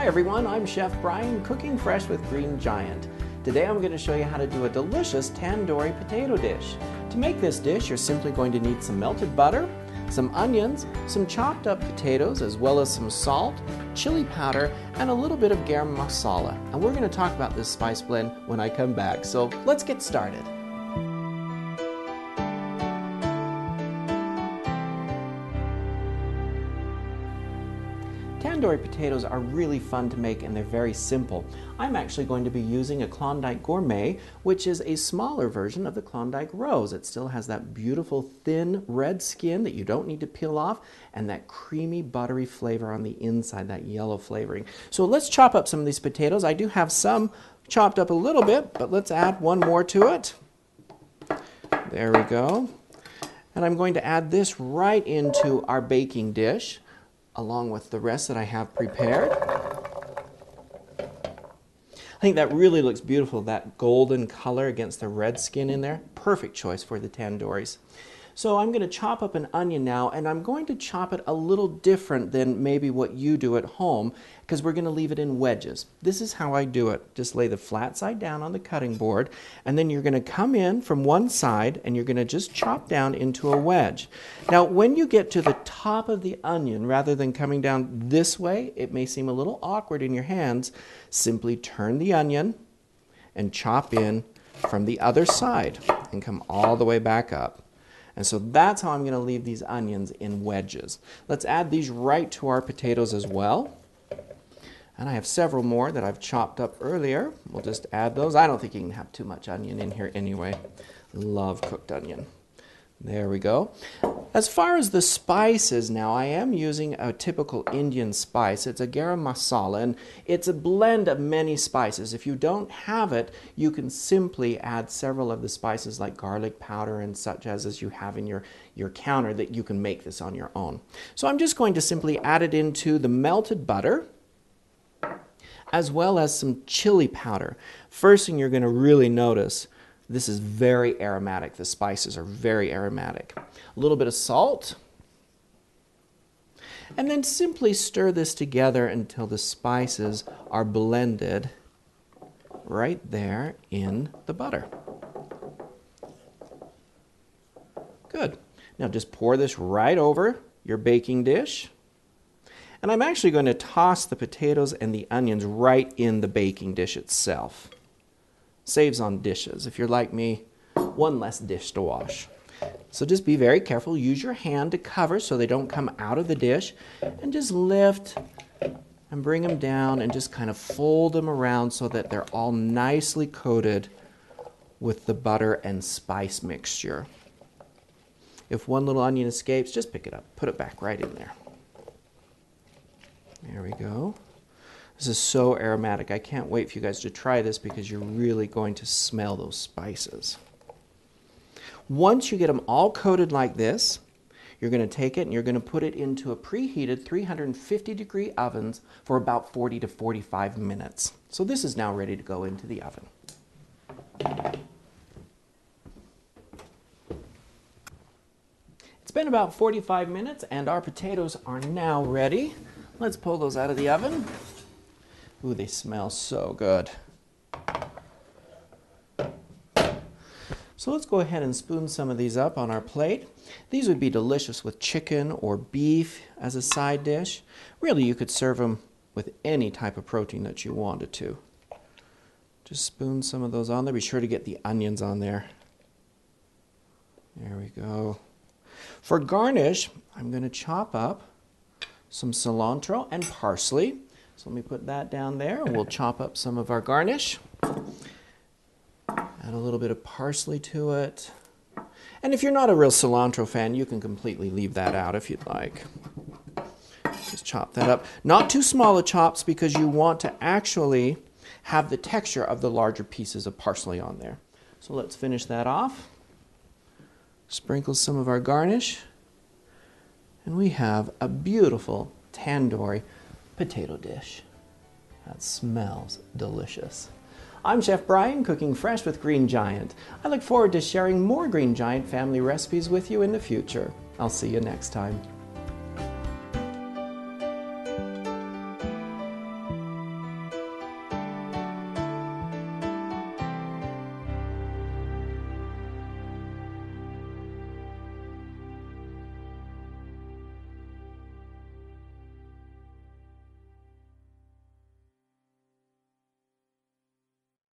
Hi everyone, I'm Chef Bryan, cooking fresh with Green Giant. Today I'm going to show you how to do a delicious tandoori potato dish. To make this dish, you're simply going to need some melted butter, some onions, some chopped up potatoes, as well as some salt, chili powder, and a little bit of garam masala. And we're going to talk about this spice blend when I come back, so let's get started. Tandoori potatoes are really fun to make and they're very simple. I'm actually going to be using a Klondike Gourmet, which is a smaller version of the Klondike Rose. It still has that beautiful thin red skin that you don't need to peel off and that creamy buttery flavor on the inside, that yellow flavoring. So let's chop up some of these potatoes. I do have some chopped up a little bit, but let's add one more to it. There we go. And I'm going to add this right into our baking dish, along with the rest that I have prepared. I think that really looks beautiful, that golden color against the red skin in there. Perfect choice for the tandooris. So I'm going to chop up an onion now, and I'm going to chop it a little different than maybe what you do at home, because we're going to leave it in wedges. This is how I do it. Just lay the flat side down on the cutting board, and then you're going to come in from one side, and you're going to just chop down into a wedge. Now, when you get to the top of the onion, rather than coming down this way, it may seem a little awkward in your hands. Simply turn the onion and chop in from the other side and come all the way back up. And so that's how I'm going to leave these onions in wedges. Let's add these right to our potatoes as well. And I have several more that I've chopped up earlier. We'll just add those. I don't think you can have too much onion in here anyway. Love cooked onion. There we go. As far as the spices now, I am using a typical Indian spice. It's a garam masala, and it's a blend of many spices. If you don't have it, you can simply add several of the spices like garlic powder and such as you have in your counter, that you can make this on your own. So I'm just going to simply add it into the melted butter, as well as some chili powder. First thing you're going to really notice, this is very aromatic. The spices are very aromatic. A little bit of salt. And then simply stir this together until the spices are blended right there in the butter. Good. Now just pour this right over your baking dish. And I'm actually going to toss the potatoes and the onions right in the baking dish itself. Saves on dishes. If you're like me, one less dish to wash. So just be very careful. Use your hand to cover so they don't come out of the dish. And just lift and bring them down and just kind of fold them around so that they're all nicely coated with the butter and spice mixture. If one little onion escapes, just pick it up. Put it back right in there. There we go. This is so aromatic. I can't wait for you guys to try this because you're really going to smell those spices. Once you get them all coated like this, you're going to take it and you're going to put it into a preheated 350-degree ovens for about 40 to 45 minutes. So this is now ready to go into the oven. It's been about 45 minutes and our potatoes are now ready. Let's pull those out of the oven. Ooh, they smell so good. So let's go ahead and spoon some of these up on our plate. These would be delicious with chicken or beef as a side dish. Really, you could serve them with any type of protein that you wanted to. Just spoon some of those on there. Be sure to get the onions on there. There we go. For garnish, I'm going to chop up some cilantro and parsley. So let me put that down there, and we'll chop up some of our garnish. Add a little bit of parsley to it. And if you're not a real cilantro fan, you can completely leave that out if you'd like. Just chop that up. Not too small of chops because you want to actually have the texture of the larger pieces of parsley on there. So let's finish that off. Sprinkle some of our garnish. And we have a beautiful tandoori potato dish. That smells delicious. I'm Chef Bryan, cooking fresh with Green Giant. I look forward to sharing more Green Giant family recipes with you in the future. I'll see you next time.